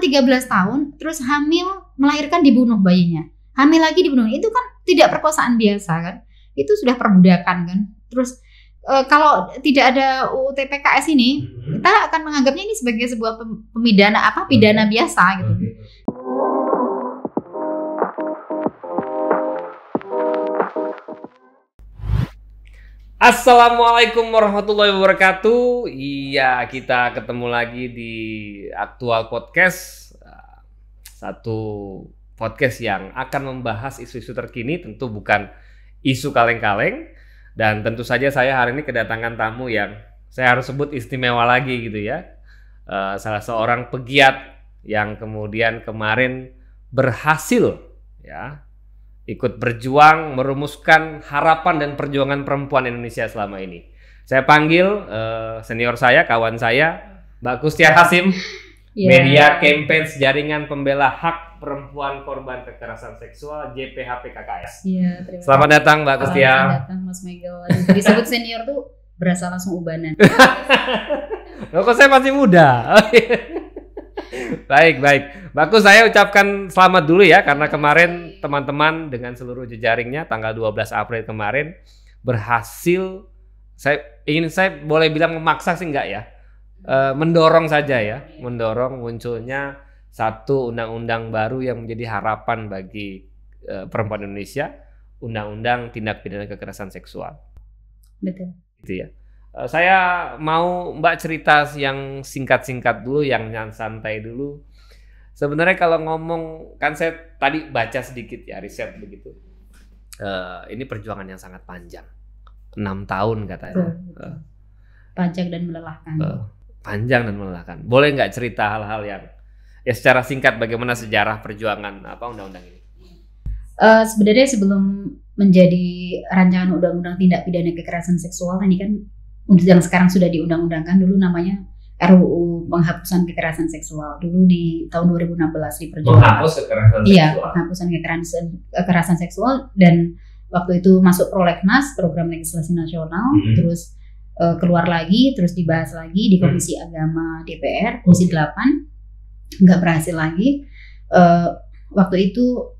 13 tahun, terus hamil, melahirkan, dibunuh bayinya. Hamil lagi dibunuh. Itu kan tidak perkosaan biasa kan? Itu sudah perbudakan kan? Terus kalau tidak ada UU TPKS ini, kita akan menganggapnya ini sebagai sebuah pidana biasa gitu. Assalamualaikum warahmatullahi wabarakatuh. Iya, kita ketemu lagi di Aktual Podcast. Satu podcast yang akan membahas isu-isu terkini, tentu bukan isu kaleng-kaleng. Dan tentu saja saya hari ini kedatangan tamu yang saya harus sebut istimewa lagi gitu ya. Salah seorang pegiat yang kemudian kemarin berhasil ya ikut berjuang merumuskan harapan dan perjuangan perempuan Indonesia selama ini. Saya panggil senior saya, kawan saya, Mbak Kustia Hasim, Media Campaigns Jaringan Pembela Hak Perempuan Korban Kekerasan Seksual JPHP KKS. Selamat datang Mbak Kustia. Selamat datang Mas Megel. Disebut senior tuh berasa langsung ubanan. Loh, kok saya masih muda. Baik. Bagus, saya ucapkan selamat dulu ya, karena kemarin teman-teman dengan seluruh jejaringnya tanggal 12 April kemarin berhasil, saya boleh bilang memaksa sih enggak ya, mendorong saja ya, mendorong munculnya satu undang-undang baru yang menjadi harapan bagi perempuan Indonesia, Undang-Undang Tindak Pidana Kekerasan Seksual. Betul. Gitu ya. Saya mau Mbak cerita yang singkat-singkat dulu, yang santai dulu. Sebenarnya kalau ngomong, kan saya tadi baca sedikit ya, riset begitu. Ini perjuangan yang sangat panjang, 6 tahun katanya. Panjang dan melelahkan. Panjang dan melelahkan. Boleh nggak cerita hal-hal yang ya secara singkat bagaimana sejarah perjuangan undang-undang ini? Sebenarnya sebelum menjadi rancangan undang-undang tindak pidana kekerasan seksual, ini kan yang sekarang sudah diundang-undangkan, dulu namanya RUU Penghapusan Kekerasan Seksual. Dulu di tahun 2016 diperjuangkan. Menghapus kekerasan seksual. Iya, penghapusan kekerasan seksual, dan waktu itu masuk prolegnas, program legislasi nasional, terus keluar lagi, terus dibahas lagi di Komisi Agama DPR, Komisi 8, nggak berhasil lagi. Waktu itu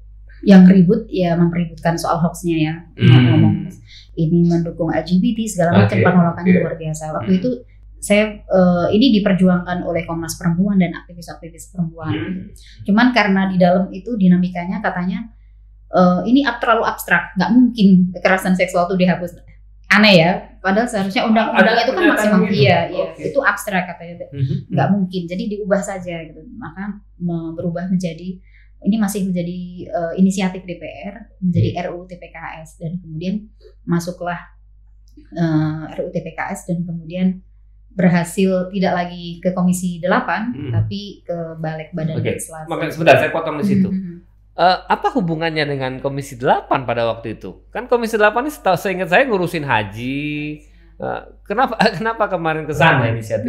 yang ribut ya mempeributkan soal hoaxnya ya, ngomong ini mendukung LGBT segala macam, penolakannya luar biasa. Waktu itu saya ini diperjuangkan oleh Komnas Perempuan dan aktivis-aktivis perempuan. Cuman karena di dalam itu dinamikanya katanya ini terlalu abstrak, nggak mungkin kekerasan seksual itu dihapus. Aneh ya, padahal seharusnya undang-undang itu kan maksimal itu abstrak katanya, nggak mungkin. Jadi diubah saja gitu. Maka berubah menjadi, ini masih menjadi inisiatif DPR, menjadi RUU TPKS, dan kemudian masuklah RUU TPKS, dan kemudian berhasil tidak lagi ke Komisi 8 tapi ke Balik Badan Legislasi. Makanya sebentar saya potong di situ. Apa hubungannya dengan Komisi 8 pada waktu itu? Kan Komisi 8 ini seingat saya ngurusin haji. Kenapa kemarin ke sana inisiatif?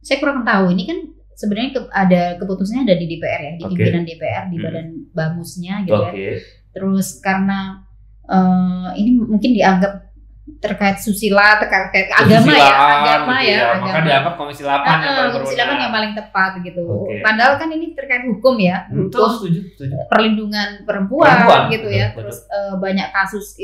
Saya kurang tahu. Ini kan sebenarnya ada keputusannya ada di DPR ya, di pimpinan DPR, di badan bamusnya gitu ya. Terus karena ini mungkin dianggap terkait susila, terkait agama ya, maka dianggap Komisi 8 Komisi 8 yang paling tepat gitu. Padahal kan ini terkait hukum ya, hukum perlindungan perempuan gitu ya. Terus banyak kasus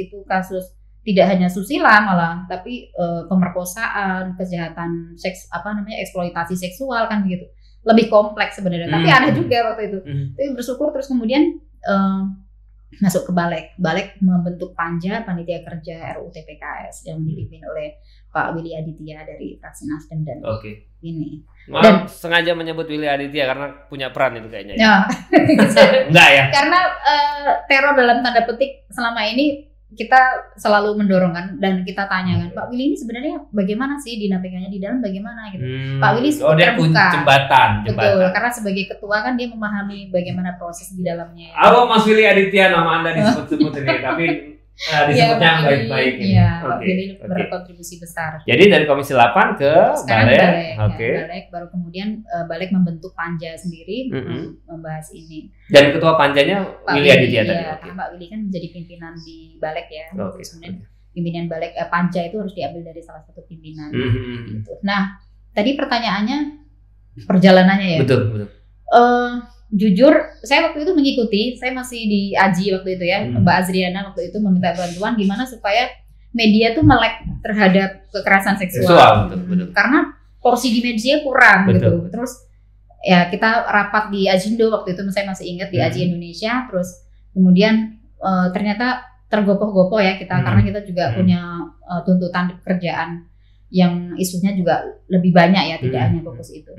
tidak hanya susila malah, tapi pemerkosaan, kejahatan seks, eksploitasi seksual kan begitu. Lebih kompleks sebenarnya, tapi ada juga waktu itu. Tapi bersyukur terus kemudian masuk ke Balik membentuk panitia kerja RUU TPKS yang dipimpin oleh Pak Willy Aditya dari fraksi Nasdem dan ini. Dan sengaja menyebut Willy Aditya karena punya peran itu kayaknya. Ya. Enggak ya? Karena teror dalam tanda petik selama ini kita selalu mendorongkan dan kita tanyakan, Pak Willy ini sebenarnya bagaimana sih dinamikanya di dalam, bagaimana gitu. Pak Willy dia punya jembatan. Betul, karena sebagai ketua kan dia memahami bagaimana proses di dalamnya. Halo Mas Willy Aditya, nama Anda disebut-sebut ini, tapi disebutnya baik-baik. Iya, Pak Willy berkontribusi besar. Jadi dari Komisi 8 ke Balik. Balik, baru kemudian Balik membentuk panja sendiri membahas ini. Dan ketua panjanya Willy Aditya tadi. Pak Willy kan menjadi pimpinan di Balik ya. Terus kemudian pimpinan Balik panja itu harus diambil dari salah satu pimpinan. Gitu. Nah, tadi pertanyaannya perjalanannya ya. Betul. Jujur, saya waktu itu mengikuti, saya masih di AJI waktu itu ya, Mbak Azriana waktu itu meminta bantuan gimana supaya media tuh melek terhadap kekerasan seksual. Betul. Karena porsi di media kurang Betul. gitu. Terus ya kita rapat di Ajindo waktu itu, saya masih ingat di AJI Indonesia. Terus kemudian ternyata tergopoh-gopoh ya kita, karena kita juga punya tuntutan pekerjaan yang isunya juga lebih banyak ya, tidak hanya fokus itu.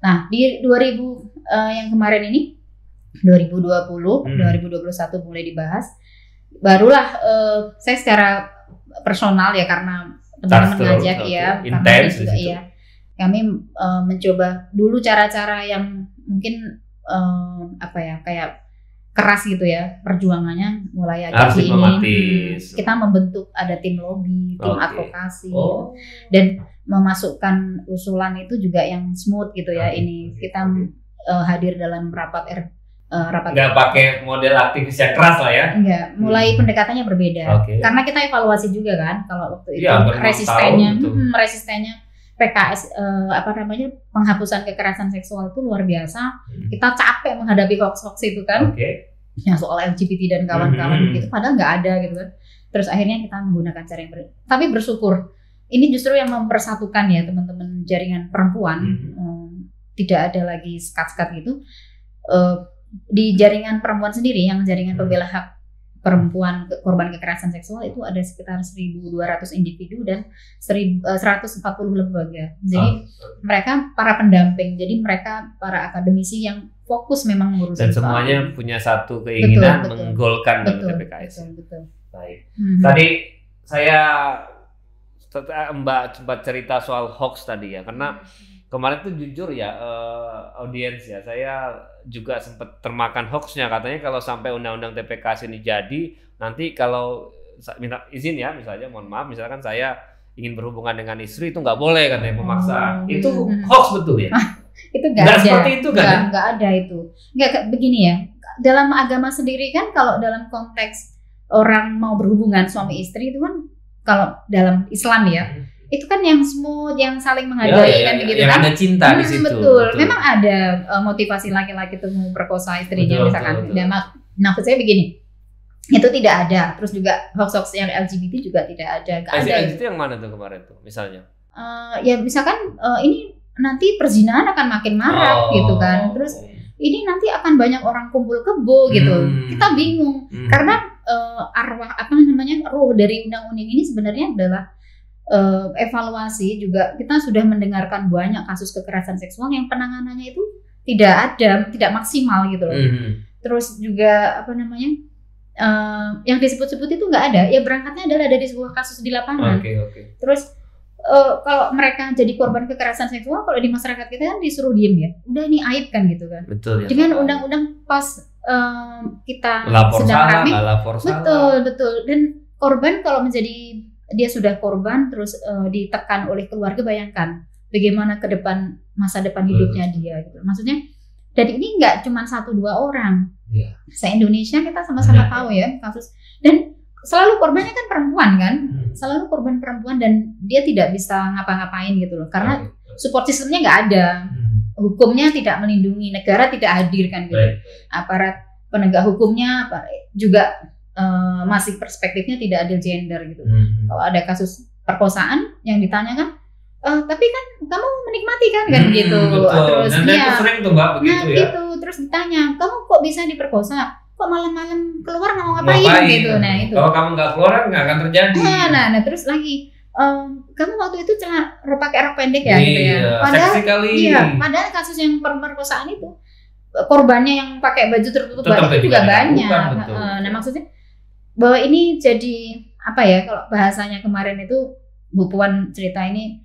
Nah, di 2000 yang kemarin ini 2020, 2021 mulai dibahas. Barulah saya secara personal ya, karena teman-teman ngajak ya, karena juga ya. Kami mencoba dulu cara-cara yang mungkin kayak keras gitu ya perjuangannya, mulai agak ini kita membentuk ada tim lobby, tim advokasi gitu. Dan memasukkan usulan itu juga yang smooth gitu ya. Ini kita hadir dalam rapat nggak pakai model aktivis yang keras lah ya. Enggak, mulai pendekatannya berbeda. Karena kita evaluasi juga kan kalau waktu itu resistennya PKS penghapusan kekerasan seksual itu luar biasa. Kita capek menghadapi hoax itu kan. Ya soal LGBT dan kawan-kawan gitu, padahal nggak ada gitu kan. Terus akhirnya kita menggunakan cara yang tapi bersyukur ini justru yang mempersatukan ya teman-teman jaringan perempuan. Tidak ada lagi sekat-sekat gitu. Di jaringan perempuan sendiri, yang jaringan pembela hak perempuan korban kekerasan seksual itu ada sekitar 1.200 individu dan 140 lembaga. Jadi mereka para pendamping, jadi mereka para akademisi yang fokus memang mengurus. Dan semuanya punya satu keinginan menggolkan TPKS. Betul. Baik. Tadi saya Mbak sempat cerita soal hoax tadi ya, karena kemarin tuh jujur ya audiens ya, saya juga sempat termakan hoaxnya. Katanya kalau sampai undang-undang TPKS ini jadi, nanti kalau minta izin ya, misalnya mohon maaf, misalkan saya ingin berhubungan dengan istri itu nggak boleh katanya, memaksa. Itu hoax betul ya? Itu nggak ada. Seperti itu kan? Nggak ada itu. Nggak begini ya. Dalam agama sendiri kan, kalau dalam konteks orang mau berhubungan suami istri itu kan, kalau dalam Islam ya, itu kan yang smooth, yang saling menghargai kan begitu kan. Yang ada cinta di situ. Betul. Memang ada motivasi laki-laki itu memperkosa istrinya misalkan. Maksud saya begini, itu tidak ada. Terus juga hoax-hoax yang LGBT juga tidak ada. LGBT yang mana tuh kemarin tuh misalnya? Ya misalkan ini nanti perzinahan akan makin marak gitu kan. Terus ini nanti akan banyak orang kumpul kebo gitu. Kita bingung karena arwah roh dari undang-undang ini sebenarnya adalah evaluasi juga. Kita sudah mendengarkan banyak kasus kekerasan seksual yang penanganannya itu tidak maksimal gitu loh. Terus juga yang disebut-sebut itu nggak ada. Ya berangkatnya adalah dari sebuah kasus di lapangan. Terus kalau mereka jadi korban kekerasan seksual, kalau di masyarakat kita kan disuruh diem ya. Udah ini aib kan gitu kan. Betul ya. Dengan undang-undang pas kita lapor sedang salah, rame. lapor salah. Betul. Dan korban kalau menjadi dia sudah korban terus ditekan oleh keluarga, bayangkan bagaimana ke depan masa depan hidupnya dia gitu. Maksudnya, dan ini nggak cuma 1-2 orang. Se-Indonesia kita sama-sama tahu ya kasus, dan selalu korbannya kan perempuan kan, selalu korban perempuan, dan dia tidak bisa ngapa-ngapain gitu loh, karena support systemnya nggak ada, hukumnya tidak melindungi, negara tidak hadir kan gitu, aparat penegak hukumnya juga masih perspektifnya tidak adil gender gitu. Kalau ada kasus perkosaan yang ditanyakan, tapi kan kamu menikmati kan gitu. Terus dan itu sering tuh Mbak begitu ya. Gitu. Terus ditanya, kamu kok bisa diperkosa? Kok malam-malam keluar nggak mau ngapain gitu. Nah itu. Kalau kamu nggak keluar nggak akan terjadi. Nah terus lagi, kamu waktu itu pakai rok pendek ya gitu ya. Padahal kasus yang pemerkosaan itu korbannya yang pakai baju tertutup badan juga banyak. Nah maksudnya bahwa ini jadi apa ya, kalau bahasanya kemarin itu Bu Puan cerita ini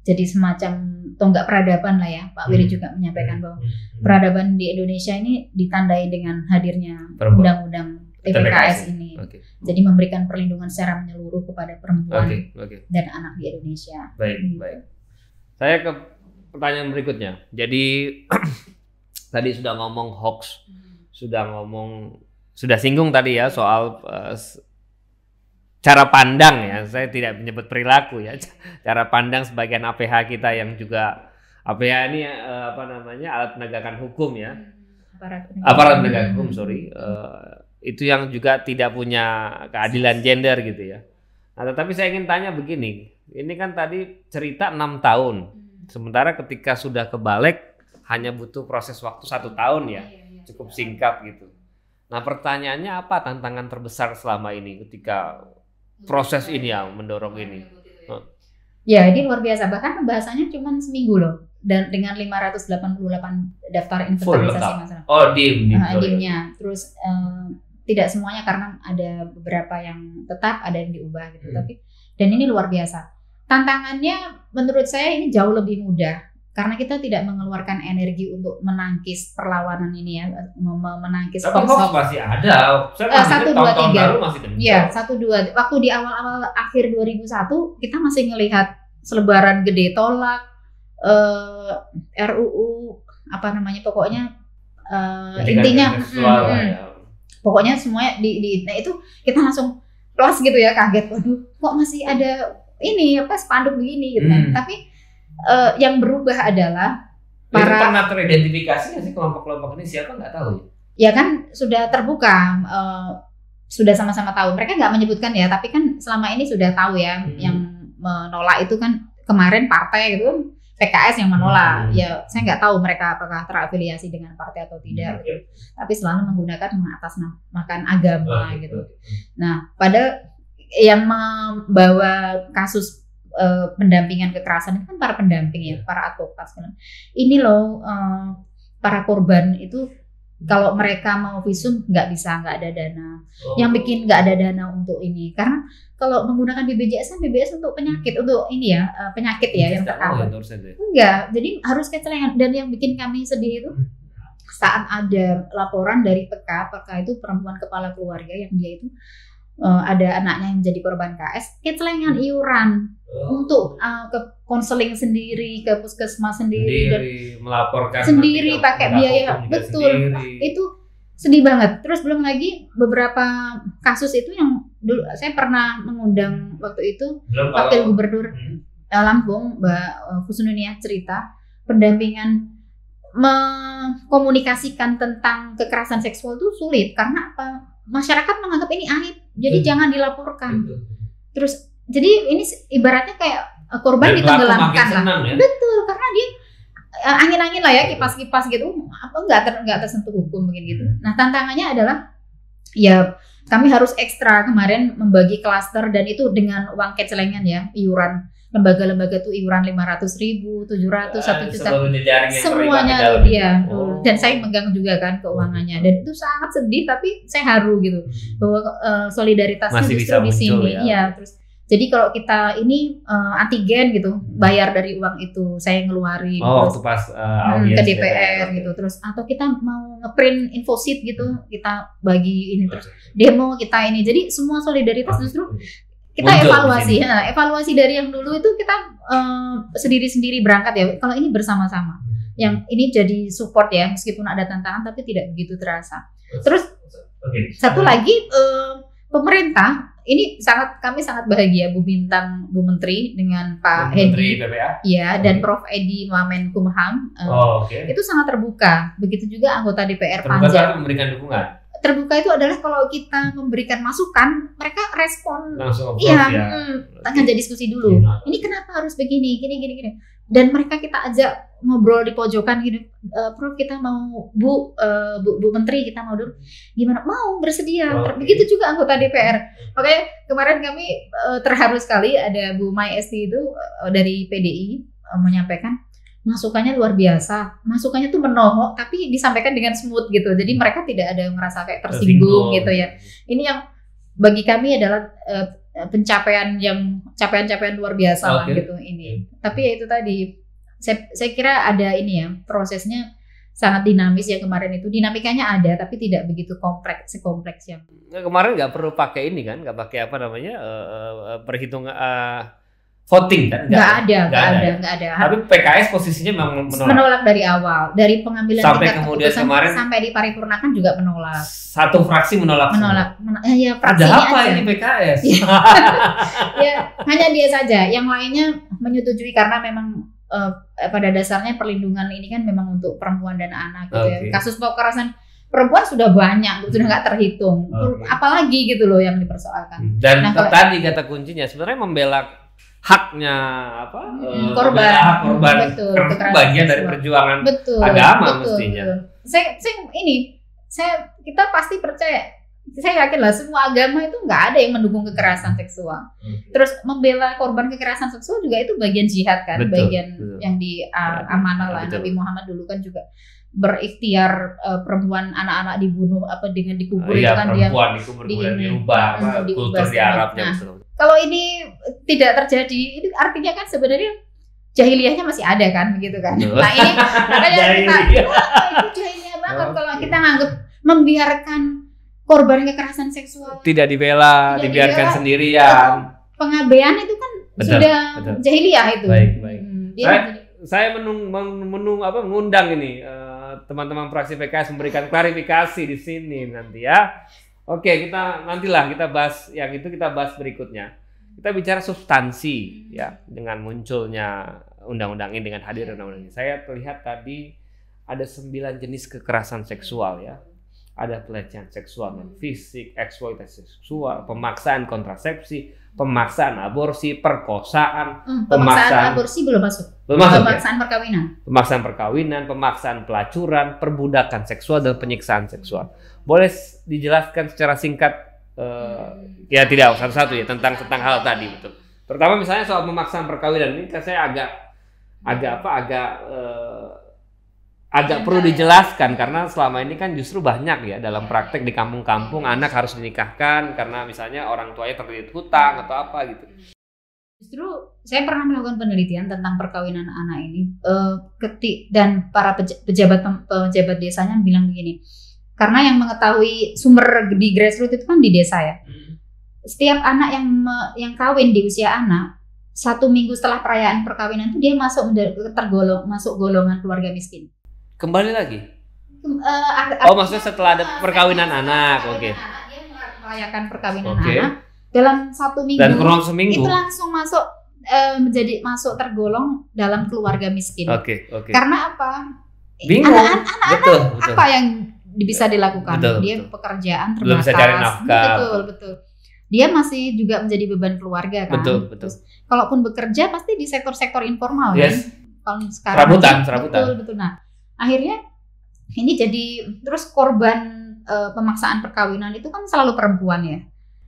jadi semacam tonggak peradaban lah ya. Pak Wiri juga menyampaikan bahwa peradaban di Indonesia ini ditandai dengan hadirnya undang-undang TPKS ini. Jadi memberikan perlindungan secara menyeluruh kepada perempuan dan anak di Indonesia. Baik. Saya ke pertanyaan berikutnya. Jadi tadi sudah ngomong hoax, sudah singgung tadi ya soal cara pandang ya. Saya tidak menyebut perilaku ya. Cara pandang sebagian APH kita yang juga apa ya ini apa namanya alat penegakan hukum ya, aparat penegakan hukum itu yang juga tidak punya keadilan gender gitu ya. Nah, tetapi saya ingin tanya begini, ini kan tadi cerita 6 tahun, sementara ketika sudah ke balik hanya butuh proses waktu 1 tahun ya, cukup singkat gitu. Nah pertanyaannya apa tantangan terbesar selama ini ketika proses ini ya mendorong ini? Ya, ini luar biasa. Bahkan pembahasannya cuma seminggu loh, dan dengan 588 daftar inventarisasi masalah. Oh, DIM-nya. Terus tidak semuanya karena ada beberapa yang tetap, ada yang diubah gitu. Tapi dan ini luar biasa. Tantangannya menurut saya ini jauh lebih mudah karena kita tidak mengeluarkan energi untuk menangkis perlawanan ini ya, menangkis. Tapi hoax masih ada. Saya 1, 2, 3 masih kencang. Iya, 1, 2. Waktu di awal-awal akhir 2001 kita masih ngelihat selebaran gede tolak RUU apa namanya pokoknya intinya pokoknya semuanya nah itu kita langsung plus gitu ya, kaget, waduh kok masih ada ini apa spanduk begini gitu kan. Tapi yang berubah adalah para itu pernah teridentifikasi nggak sih kelompok-kelompok ini siapa, nggak tahu ya kan sudah terbuka, sudah sama-sama tahu, mereka nggak menyebutkan ya, tapi kan selama ini sudah tahu ya. Yang menolak itu kan kemarin partai gitu, PKS yang menolak. Ya saya nggak tahu mereka apakah terafiliasi dengan partai atau tidak gitu. Tapi selalu menggunakan mengatasnamakan agama gitu. Nah pada yang membawa kasus pendampingan kekerasan itu kan para pendamping ya, para advokat. Ini loh para korban itu kalau mereka mau visum nggak bisa, nggak ada dana. Yang bikin nggak ada dana untuk ini karena kalau menggunakan BPJS kan BPJS untuk penyakit, untuk ini ya penyakit ya yang tercover. Enggak, jadi harus kecelengan. Dan yang bikin kami sedih itu saat ada laporan dari PK itu perempuan kepala keluarga yang dia itu ada anaknya yang menjadi korban KS, kecelengan iuran untuk ke konseling sendiri, ke puskesmas sendiri dan melaporkan sendiri pakai biaya, betul sendiri. Itu sedih banget. Terus belum lagi beberapa kasus itu yang dulu saya pernah mengundang waktu itu Wakil Gubernur Lampung Mbak Husnunia cerita pendampingan mengkomunikasikan tentang kekerasan seksual itu sulit karena apa? Masyarakat menganggap ini aib, jadi jangan dilaporkan. Terus jadi ini ibaratnya kayak korban ditenggelamkan lah. Ya? Betul, karena dia angin-angin lah ya, kipas-kipas gitu, apa nggak tersentuh hukum mungkin gitu. Nah tantangannya adalah ya kami harus ekstra kemarin membagi klaster dan itu dengan uang kecelengan ya, iuran lembaga-lembaga tuh iuran 500.000, 700, 1 juta, semuanya dia. Dan saya megang juga kan keuangannya dan itu sangat sedih tapi saya haru gitu bahwa solidaritasnya masih justru di sini. Ya. Iya, terus jadi kalau kita ini antigen gitu, bayar dari uang itu saya ngeluarin terus pas ke DPR gitu, terus atau kita mau ngeprint infosit gitu, kita bagi ini terus demo kita ini. Jadi semua solidaritas justru kita evaluasi dari yang dulu itu kita sendiri-sendiri berangkat ya. Kalau ini bersama-sama, yang ini jadi support ya, meskipun ada tantangan tapi tidak begitu terasa. Terus satu lagi pemerintah ini kami sangat bahagia Bu Bintang, Bu Menteri dengan Pak Hedi, ya, dan Prof Edi Wamenkumham itu sangat terbuka. Begitu juga anggota DPR Panja memberikan dukungan. Terbuka itu adalah kalau kita memberikan masukan, mereka respon. Langsung ngajak diskusi dulu. Ini kenapa harus begini, gini. Dan mereka kita ajak ngobrol di pojokan gini, Prof kita mau Bu Menteri kita mau dulu, gimana? Mau, bersedia. Begitu juga anggota DPR. Makanya kemarin kami terharu sekali ada Bu Mai Esti itu dari PDI menyampaikan masukannya luar biasa. Masukannya tuh menohok tapi disampaikan dengan smooth gitu. Jadi mereka tidak ada yang merasa kayak tersinggung gitu ya. Ini yang bagi kami adalah capaian luar biasa lah gitu ini. Tapi ya itu tadi saya kira ada ini ya, prosesnya sangat dinamis ya kemarin itu. Dinamikanya ada tapi tidak begitu sekompleks yang. Kemarin nggak perlu pakai ini kan, nggak pakai apa namanya perhitungan voting kan? Nggak ada. Tapi PKS posisinya memang menolak dari awal, dari pengambilan sampai kemudian kemarin sampai diparipurnakan juga menolak. Satu fraksi menolak. Ya, fraksinya ada apa aja. Ini PKS? Ya hanya dia saja. Yang lainnya menyetujui karena memang pada dasarnya perlindungan ini kan memang untuk perempuan dan anak gitu ya. Kasus kekerasan perempuan sudah banyak, sudah nggak terhitung. Apalagi gitu loh yang dipersoalkan. Dan tadi kata kuncinya sebenarnya membela haknya korban. Betul, karena bagian dari perjuangan agama mestinya. Kita pasti percaya. Saya yakin lah semua agama itu nggak ada yang mendukung kekerasan seksual. Terus membela korban kekerasan seksual juga itu bagian jihad kan, bagian yang amanah lah. Nabi Muhammad dulu kan juga berikhtiar perempuan anak-anak dibunuh dengan dikubur itu kan dia dirubah kultur di Arabnya. Kalau ini tidak terjadi, itu artinya kan sebenarnya jahiliyahnya masih ada kan, begitu kan? Nah ini makanya itu jahiliyah banget kalau kita nganggap membiarkan korban kekerasan seksual tidak dibela, dibiarkan sendirian. Pengabaian itu kan sudah jahiliyah itu. Baik. Saya mengundang ini teman-teman fraksi PKS memberikan klarifikasi di sini nanti ya. Oke, kita bahas yang itu, kita bahas berikutnya. Kita bicara substansi ya, dengan munculnya undang-undang ini, dengan hadir undang-undang ini. Saya terlihat tadi ada 9 jenis kekerasan seksual ya. Ada pelecehan seksual dan fisik, eksploitasi seksual, pemaksaan kontrasepsi, pemaksaan aborsi, perkosaan, pemaksaan aborsi belum masuk. Pemaksaan perkawinan. Pemaksaan perkawinan, pemaksaan pelacuran, perbudakan seksual dan penyiksaan seksual. Boleh dijelaskan secara singkat ya tidak satu-satu ya tentang hal tadi betul. Terutama misalnya soal pemaksaan perkawinan ini saya agak perlu dijelaskan karena selama ini kan justru banyak ya dalam praktek di kampung-kampung anak harus dinikahkan karena misalnya orang tuanya terlilit hutang atau apa gitu. Justru saya pernah melakukan penelitian tentang perkawinan anak ini dan para pejabat desanya bilang begini, karena yang mengetahui sumber di grassroots itu kan di desa ya. Setiap anak yang kawin di usia anak 1 minggu setelah perayaan perkawinan itu dia masuk golongan keluarga miskin. Kembali lagi. Maksudnya setelah ada perkawinan anak, Dia merayakan perkawinan anak dalam 1 minggu. Dan kurang seminggu. Itu langsung masuk tergolong dalam keluarga miskin. Karena apa? Bingung. Anak-anak apa yang bisa dilakukan? Dia pekerjaan terbatas. Belum bisa cari nafkah. Betul. Dia masih juga menjadi beban keluarga kan. Betul. Terus, kalaupun bekerja pasti di sektor-sektor informal kan. Kalau sekarang serabutan. Betul. Nah, akhirnya ini jadi terus korban pemaksaan perkawinan itu kan selalu perempuan ya.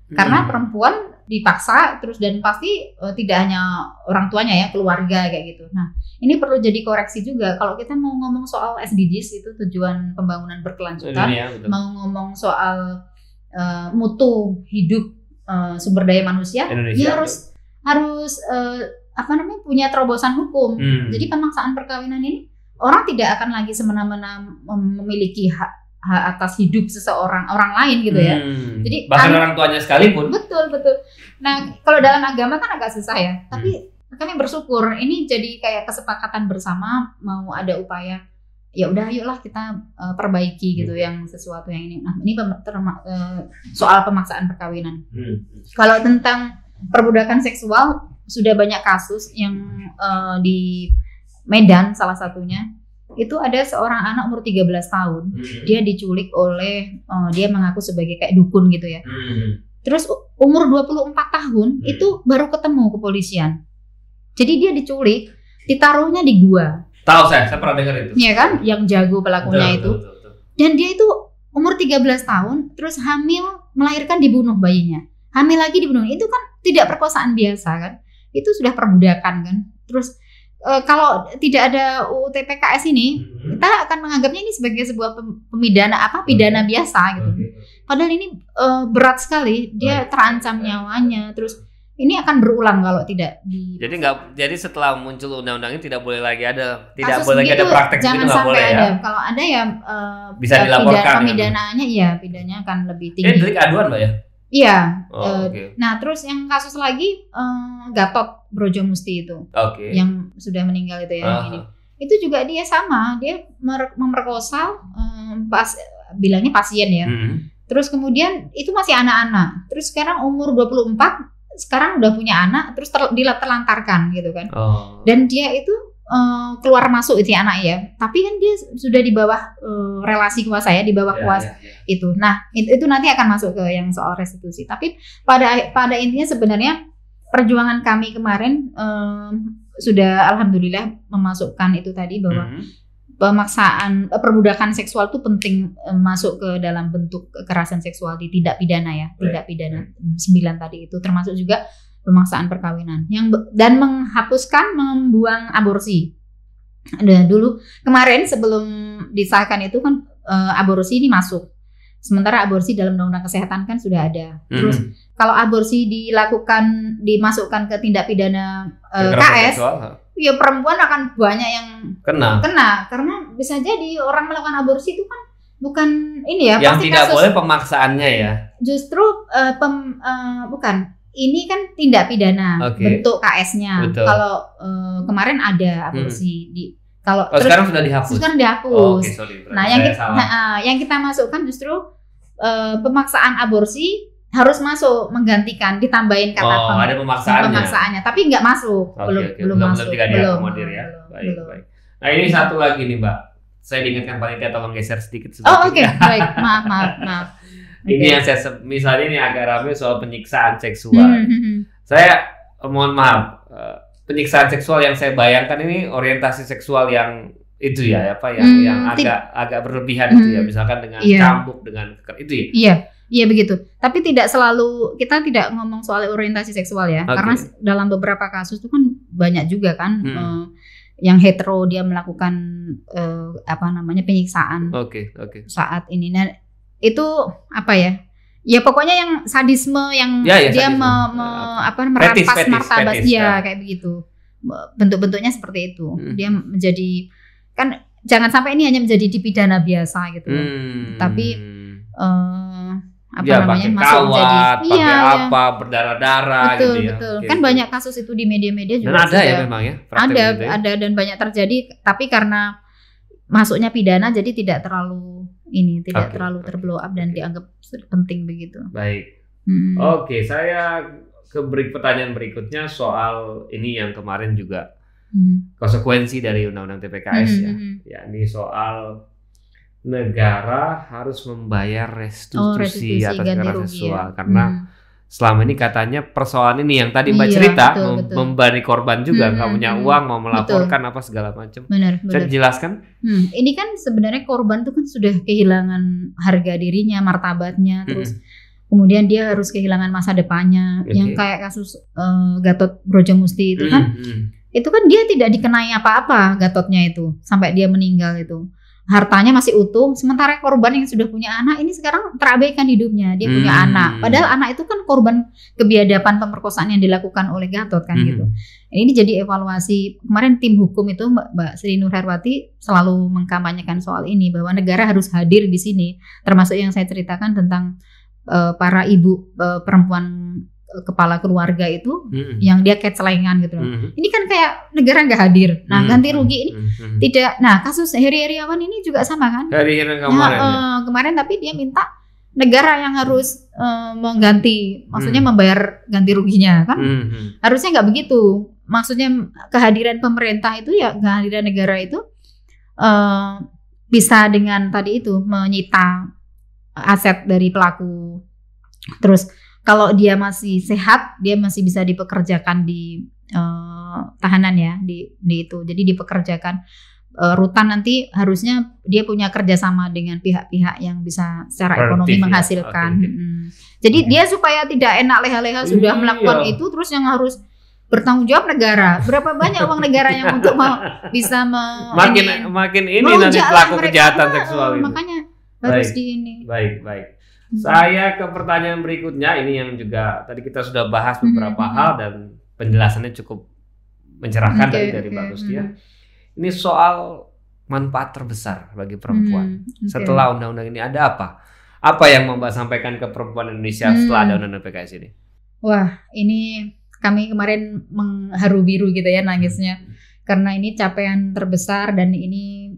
Karena perempuan dipaksa terus dan pasti tidak hanya orang tuanya ya, keluarga kayak gitu. Nah, ini perlu jadi koreksi juga kalau kita mau ngomong soal SDGs itu tujuan pembangunan berkelanjutan, mau ngomong soal mutu hidup sumber daya manusia, ya harus punya terobosan hukum. Jadi pemaksaan perkawinan ini orang tidak akan lagi semena-mena memiliki hak atas hidup orang lain gitu ya. Jadi bahkan orang tuanya sekalipun. Betul. Nah, kalau dalam agama kan agak susah ya. Tapi kami bersyukur ini jadi kayak kesepakatan bersama, mau ada upaya. Ya udah, ayolah kita perbaiki gitu yang sesuatu yang ini. Nah, ini soal pemaksaan perkawinan. Kalau tentang perbudakan seksual sudah banyak kasus yang di Medan salah satunya. Itu ada seorang anak umur 13 tahun. Dia diculik oleh dia mengaku sebagai kayak dukun gitu ya. Terus umur 24 tahun itu baru ketemu kepolisian. Jadi dia diculik, ditaruhnya di gua. Tahu saya pernah dengar itu. Iya kan, yang jago pelakunya itu. Betul. Dan dia itu umur 13 tahun, terus hamil, melahirkan, dibunuh bayinya. Hamil lagi dibunuh. Itu kan tidak perkosaan biasa kan. Itu sudah perbudakan kan. Terus kalau tidak ada UU TPKS ini, kita akan menganggapnya ini sebagai sebuah pidana biasa gitu. Padahal ini berat sekali, dia terancam nyawanya. Terus ini akan berulang kalau tidak di. Jadi setelah muncul undang-undang ini tidak boleh lagi ada praktek jangan itu nggak boleh ada. ya. Kalau ada ya bisa dilaporkan. Pemidanaannya pidanya akan lebih tinggi. Ini delik aduan Mbak ya? Iya. Nah, terus yang kasus lagi Gatot Brojomusti itu, yang sudah meninggal itu ya. Ini. Itu juga dia sama, dia memerkosa bilangnya pasien ya. Terus kemudian itu masih anak-anak. Terus sekarang umur 24, sekarang udah punya anak, terus terlantarkan gitu kan. Dan dia itu keluar masuk itu anak ya, tapi kan dia sudah di bawah relasi kuasa ya, di bawah kuasa itu. Nah itu nanti akan masuk ke yang soal restitusi. Tapi pada intinya sebenarnya perjuangan kami kemarin sudah alhamdulillah memasukkan itu tadi bahwa pemaksaan perbudakan seksual itu penting masuk ke dalam bentuk kekerasan seksual di tindak pidana ya, tindak pidana 9 tadi itu termasuk juga pemaksaan perkawinan dan menghapuskan membuang aborsi. Ada dulu kemarin sebelum disahkan itu kan aborsi ini masuk. Sementara aborsi dalam undang-undang kesehatan kan sudah ada. Terus kalau aborsi dimasukkan ke tindak pidana KS, ya perempuan akan banyak yang kena karena bisa jadi orang melakukan aborsi itu kan bukan ini ya. Yang pasti tidak boleh pemaksaannya ya. Justru bukan. Ini kan tindak pidana bentuk KS-nya. Kalau kemarin ada aborsi terus sekarang sudah dihapus. Sekarang dihapus. Sorry, nah, yang kita masukkan justru pemaksaan aborsi harus masuk menggantikan, ditambahin kata ada pemaksaannya. Tapi nggak masuk, belum masuk. Tidak diakomodir ya. Baik. Nah ini satu lagi nih Mbak. Saya diingatkan panitia tolong geser sedikit. Baik. Maaf. Ini yang saya misalnya ini agak ramai soal penyiksaan seksual. Saya mohon maaf, penyiksaan seksual yang saya bayangkan ini orientasi seksual yang itu ya, yang agak berlebihan itu ya, misalkan dengan cambuk dengan itu ya. Iya begitu. Tapi tidak selalu, kita tidak ngomong soal orientasi seksual ya, karena dalam beberapa kasus itu kan banyak juga kan yang hetero dia melakukan penyiksaan saat ini. Nah, itu apa ya? Ya pokoknya yang sadisme yang dia merampas martabat dia kayak begitu. Bentuk-bentuknya seperti itu. Dia menjadi kan jangan sampai ini hanya menjadi dipidana biasa gitu. Tapi pakai kawat, pakai berdarah-darah gitu ya. Betul. Kan banyak kasus itu di media-media juga. Dan ada ya memang ya. Ada dan banyak terjadi, tapi karena masuknya pidana jadi tidak terlalu terblow up dan dianggap penting begitu. Baik. Saya ke pertanyaan berikutnya soal ini yang kemarin juga konsekuensi dari Undang-Undang TPKS ya. Ini soal negara harus membayar restitusi atas kekerasan seksual karena selama ini katanya persoalan ini yang tadi Mbak cerita membebani korban juga nggak punya uang mau melaporkan apa segala macam. Benar. Saya jelaskan. Ini kan sebenarnya korban itu kan sudah kehilangan harga dirinya, martabatnya, terus kemudian dia harus kehilangan masa depannya. Yang kayak kasus Gatot Brajamusti itu kan, itu kan dia tidak dikenai apa-apa Gatotnya itu sampai dia meninggal itu. Hartanya masih utuh, sementara korban yang sudah punya anak ini sekarang terabaikan hidupnya, dia punya anak. Padahal anak itu kan korban kebiadaban pemerkosaan yang dilakukan oleh Gatot kan gitu. Ini jadi evaluasi. Kemarin tim hukum itu Mbak Sri Nur Herwati selalu mengkampanyekan soal ini bahwa negara harus hadir di sini, termasuk yang saya ceritakan tentang para ibu perempuan kepala keluarga itu yang dia kecelengan gitu loh. Ini kan kayak negara nggak hadir. Nah ganti rugi ini tidak. Nah kasus Heri Heriawan ini juga sama kan? Kemarin tapi dia minta negara yang harus mengganti, maksudnya membayar ganti ruginya kan? Harusnya nggak begitu. Maksudnya kehadiran pemerintah itu ya kehadiran negara itu bisa dengan tadi itu menyita aset dari pelaku. Terus kalau dia masih sehat, dia masih bisa dipekerjakan di tahanan ya, di itu. Jadi dipekerjakan rutan nanti harusnya dia punya kerjasama dengan pihak-pihak yang bisa secara ekonomi menghasilkan. Jadi dia supaya tidak enak leha-leha sudah melakukan itu, terus yang harus bertanggung jawab negara. Berapa banyak uang negara yang untuk bisa makin ini nanti pelaku kejahatan seksual ini. Makanya harus di ini. Baik. Saya ke pertanyaan berikutnya, ini yang juga tadi kita sudah bahas beberapa hal dan penjelasannya cukup mencerahkan dari Mbak Rusdia. Ini soal manfaat terbesar bagi perempuan. Setelah undang-undang ini ada apa? Apa yang Mbak sampaikan ke perempuan Indonesia setelah ada undang-undang PKS ini? Wah, ini kami kemarin mengharu biru gitu ya nangisnya. Karena ini capaian terbesar dan ini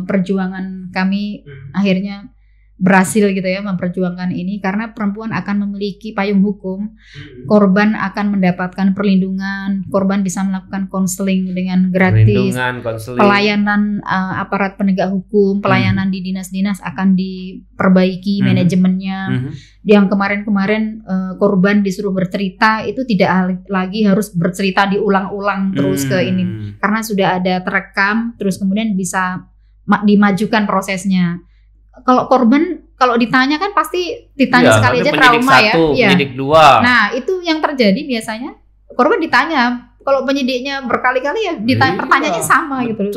perjuangan kami akhirnya berhasil gitu ya memperjuangkan ini, karena perempuan akan memiliki payung hukum, korban akan mendapatkan perlindungan, korban bisa melakukan konseling dengan gratis, pelayanan aparat penegak hukum, pelayanan di dinas-dinas akan diperbaiki manajemennya. Yang kemarin-kemarin korban disuruh bercerita itu tidak lagi harus bercerita diulang-ulang terus ke ini, karena sudah ada terekam, terus kemudian bisa dimajukan prosesnya. Kalau korban kalau ditanya kan pasti ditanya sekali aja trauma ya. Penyidik 2. Nah, itu yang terjadi biasanya. Korban ditanya, kalau penyidiknya berkali-kali ya ditanya pertanyaannya sama gitu.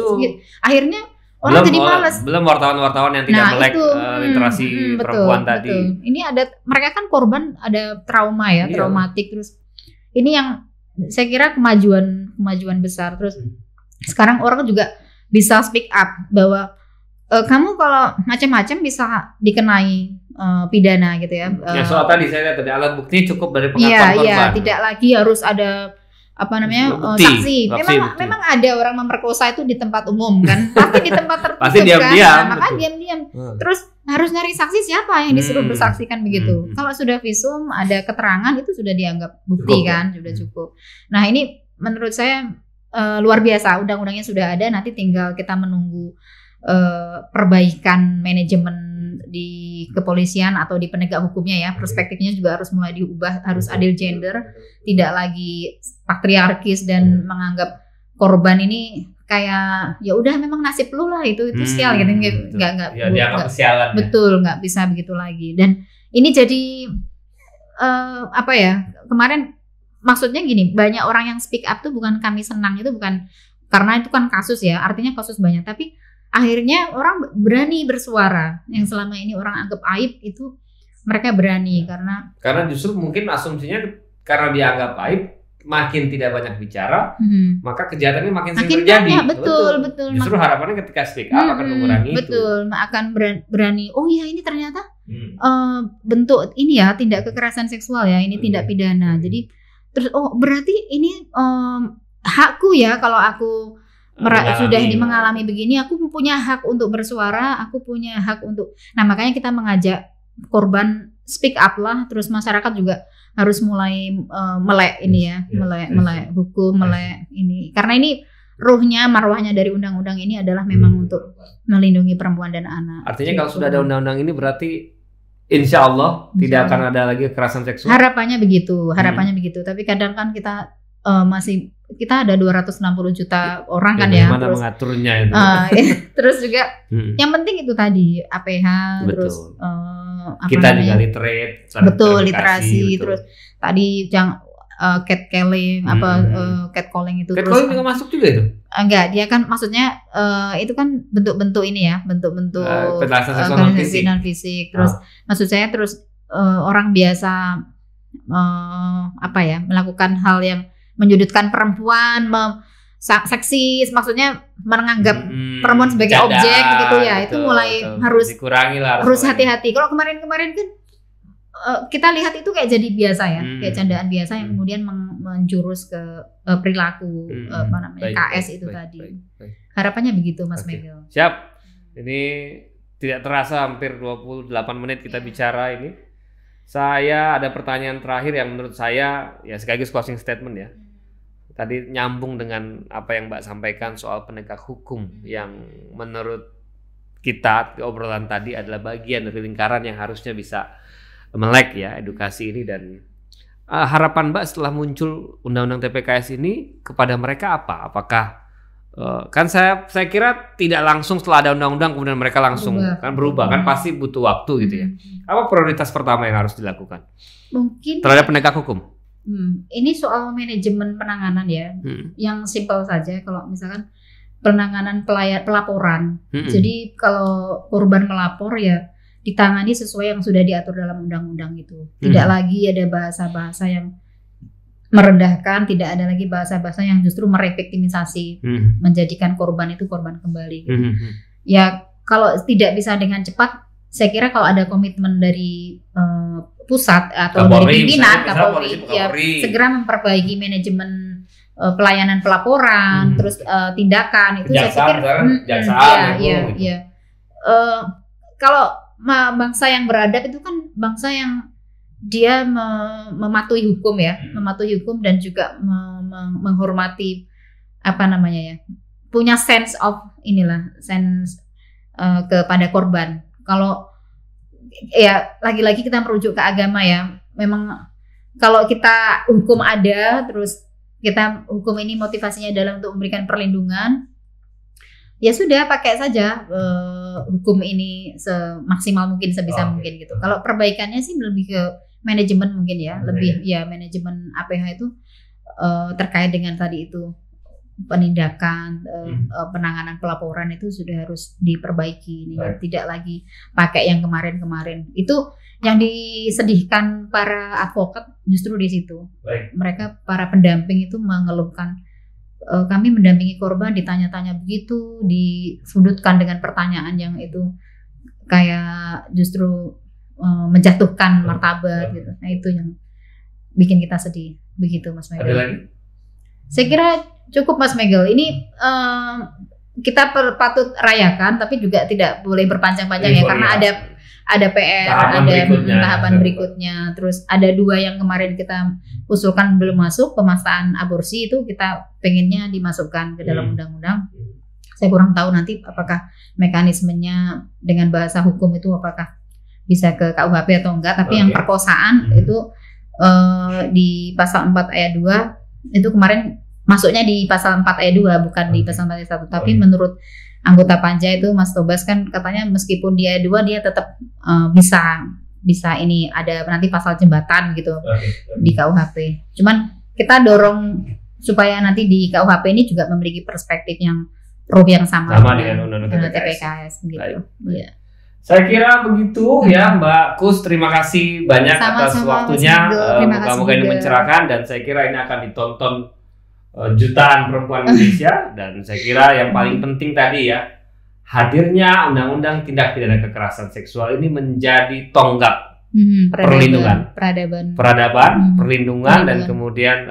Akhirnya orang jadi malas. Belum wartawan-wartawan yang tidak melek literasi perempuan tadi. Betul. Ini ada, mereka kan korban ada trauma ya, traumatik, terus ini yang saya kira kemajuan besar. Terus sekarang orang juga bisa speak up bahwa kamu kalau macam-macam bisa dikenai pidana gitu ya. Ya soal tadi saya lihat tadi alat bukti cukup dari pengakuan korban. Iya, tidak lagi harus ada saksi. Memang ada orang memperkosa itu di tempat umum kan, tapi di tempat tertutup pasti diam-diam. Nah, makanya diam-diam. Terus harus nyari saksi siapa yang disuruh bersaksikan begitu. Kalau sudah visum, ada keterangan itu sudah dianggap bukti kan, sudah cukup. Nah, ini menurut saya luar biasa, undang-undangnya sudah ada, nanti tinggal kita menunggu perbaikan manajemen di kepolisian atau di penegak hukumnya ya. Perspektifnya juga harus mulai diubah, harus adil gender, tidak lagi patriarkis dan menganggap korban ini kayak ya udah memang nasib lu lah, itu sial gitu, nggak ya, dianggap kesialan. Betul, nggak bisa begitu lagi. Dan ini jadi kemarin maksudnya gini, banyak orang yang speak up tuh bukan kami senang, itu bukan karena itu kan kasus ya, artinya kasus banyak, tapi akhirnya orang berani bersuara. Yang selama ini orang anggap aib itu mereka berani karena justru mungkin asumsinya karena dianggap aib makin tidak banyak bicara, maka kejahatannya makin sering terjadi. Betul. Justru harapannya ketika speak up akan mengurangi itu. Betul, akan berani. Oh iya, ini ternyata bentuk ini ya, tindak kekerasan seksual ya, ini tindak pidana. Jadi terus berarti ini hakku ya, kalau aku sudah mengalami begini, aku punya hak untuk bersuara, aku punya hak untuk. Nah, makanya kita mengajak korban speak up lah, terus masyarakat juga harus mulai melek ini ya, melek hukum, melek ini. Karena ini ruhnya, marwahnya dari undang-undang ini adalah memang untuk melindungi perempuan dan anak. Artinya kalau sudah ada undang-undang ini berarti insya Allah tidak akan ada lagi kekerasan seksual. Harapannya begitu. Tapi kadang kan kita kita ada 260 juta orang kan ya. Bagaimana mengaturnya itu? Terus juga yang penting itu tadi APH, terus kita juga literate, literasi, terus tadi yang catcalling, catcalling itu. Catcalling juga masuk juga itu? Enggak, dia kan maksudnya itu kan bentuk-bentuk ini ya, bentuk-bentuk kekerasan fisik. Terus maksud saya terus orang biasa melakukan hal yang menyudutkan perempuan, seksis, maksudnya menganggap perempuan sebagai objek gitu ya. Itu mulai harus dikurangi lah, harus hati-hati. Kalau kemarin kan kita lihat itu kayak jadi biasa ya, kayak candaan biasa yang kemudian menjurus ke perilaku KS itu tadi. Harapannya begitu, Mas Megil. Siap. Ini tidak terasa hampir 28 menit kita bicara ini. Saya ada pertanyaan terakhir yang menurut saya ya sekaligus closing statement ya. Tadi nyambung dengan apa yang Mbak sampaikan soal penegak hukum yang menurut kita di obrolan tadi adalah bagian dari lingkaran yang harusnya bisa melek ya edukasi ini. Dan harapan Mbak setelah muncul undang-undang TPKS ini kepada mereka apa? Apakah kan saya kira tidak langsung setelah ada undang-undang kemudian mereka langsung berubah kan, pasti butuh waktu gitu ya. Apa prioritas pertama yang harus dilakukan mungkin terhadap penegak hukum? Ini soal manajemen penanganan ya, yang simpel saja. Kalau misalkan penanganan pelaporan, jadi kalau korban melapor ya ditangani sesuai yang sudah diatur dalam undang-undang itu. Tidak lagi ada bahasa-bahasa yang merendahkan, tidak ada lagi bahasa-bahasa yang justru mereviktimisasi, menjadikan korban itu korban kembali. Gitu. Ya kalau tidak bisa dengan cepat, saya kira kalau ada komitmen dari pusat atau dari pimpinan Kapolri ya segera memperbaiki manajemen pelayanan pelaporan, terus tindakan itu saya pikir kejaksaan kalau bangsa yang beradab itu kan bangsa yang dia mematuhi hukum ya, mematuhi hukum dan juga menghormati apa namanya ya, punya sense kepada korban. Kalau ya lagi-lagi kita merujuk ke agama ya, memang kalau kita hukum ada, terus kita hukum ini motivasinya adalah untuk memberikan perlindungan, ya sudah pakai saja hukum ini semaksimal mungkin, sebisa mungkin gitu. Kalau perbaikannya sih lebih ke manajemen mungkin ya, lebih ya manajemen APH itu terkait dengan tadi itu penindakan, penanganan pelaporan itu sudah harus diperbaiki ini, tidak lagi pakai yang kemarin-kemarin. Itu yang disedihkan para advokat justru di situ. Mereka para pendamping itu mengeluhkan, kami mendampingi korban ditanya-tanya begitu, disudutkan dengan pertanyaan yang itu kayak justru menjatuhkan martabat gitu. Nah itu yang bikin kita sedih begitu, Mas Megel. Ada lagi? Saya kira cukup, Mas Megel. Ini kita patut rayakan, tapi juga tidak boleh berpanjang-panjang ya, karena ada PR, tahapan berikutnya. Terus ada 2 yang kemarin kita usulkan belum masuk, pemaksaan aborsi itu kita pengennya dimasukkan ke dalam undang-undang. Saya kurang tahu nanti apakah mekanismenya dengan bahasa hukum itu apakah bisa ke KUHP atau enggak. Tapi yang perkosaan itu di pasal 4 ayat 2 itu kemarin masuknya di pasal 4 ayat 2 bukan di pasal 4 ayat 1. Tapi menurut anggota panja itu Mas Tobas kan katanya meskipun di ayat 2 dia tetap bisa ini ada nanti pasal jembatan gitu di KUHP. Cuman kita dorong supaya nanti di KUHP ini juga memiliki perspektif yang yang sama dengan undang-undang TPKS gitu. Iya. Saya kira begitu ya Mbak Kus, terima kasih banyak atas waktunya. Moga-moga ini mencerahkan dan saya kira ini akan ditonton jutaan perempuan Indonesia. Dan saya kira yang paling penting tadi ya, hadirnya undang-undang tindak pidana kekerasan seksual ini menjadi tonggak perlindungan, peradaban, perlindungan dan kemudian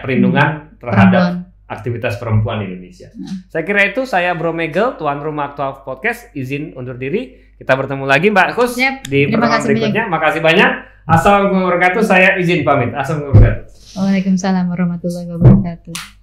perlindungan terhadap aktivitas perempuan di Indonesia. Saya kira itu. Saya Bro Megel, tuan rumah Aktual Podcast, izin undur diri. Kita bertemu lagi Mbak Kus di pertemuan berikutnya. Makasih banyak. Assalamualaikum warahmatullahi wabarakatuh. Saya izin pamit. Assalamualaikum warahmatullahi wabarakatuh. Waalaikumsalam warahmatullahi wabarakatuh.